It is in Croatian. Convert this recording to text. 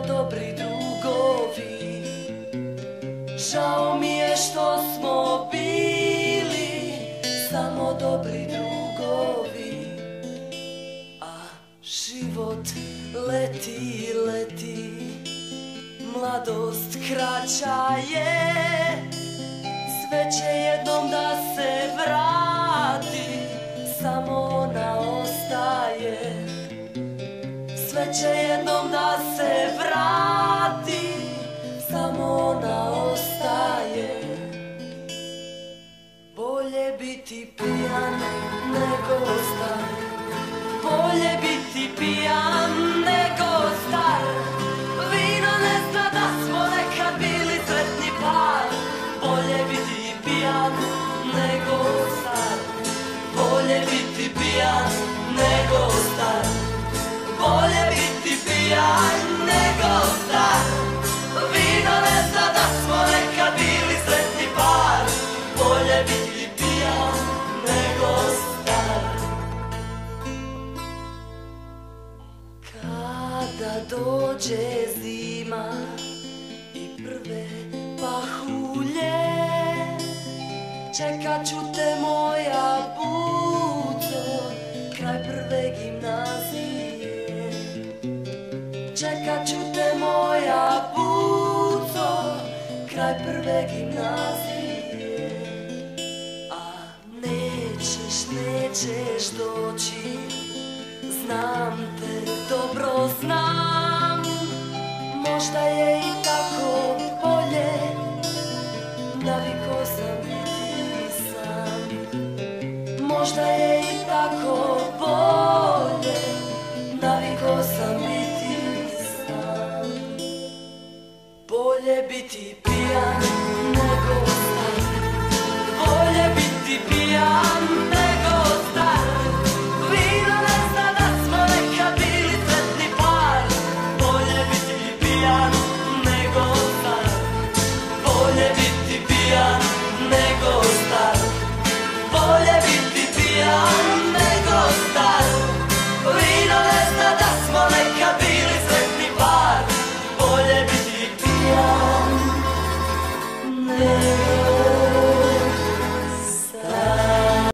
dobri drugovi. Žao mi je što smo bili samo dobri drugovi. A život leti, leti, mladost kraća je. Sve će jednom da se vrati, samo ona ostaje. Sve će jednom da se vrati, samo ona ostaje. Bolje biti pijan nego star, bolje biti pijan nego star. Vino ne zna da smo nekad bili sretni par. Bolje biti pijan nego star, bolje biti pijan nego star. Bolje biti pijan nego star. Vino ne zna da smo nekad bili sretni par. Bolje biti pijan nego star. Kada dođe zima i prve pahulje, čekat ću te moja puto kraj prve gimnazije. Čekat ću te moja puto kraj prve gimnazije. A nećeš, nećeš doći, znam te, dobro znam. Možda je i tako bolje, naviko sam biti sam. Možda je i tako bolje, naviko sam biti sam. Bolje biti pijan nego star, bolje biti pijan nego star. Vino ne zna da smo nekad bili sretni par. Bolje biti pijan nego star, bolje biti pijan nego star. Bolje biti pijan nego star. Vino ne zna da smo nekad bili sretni par. Bolje biti pijan nego star.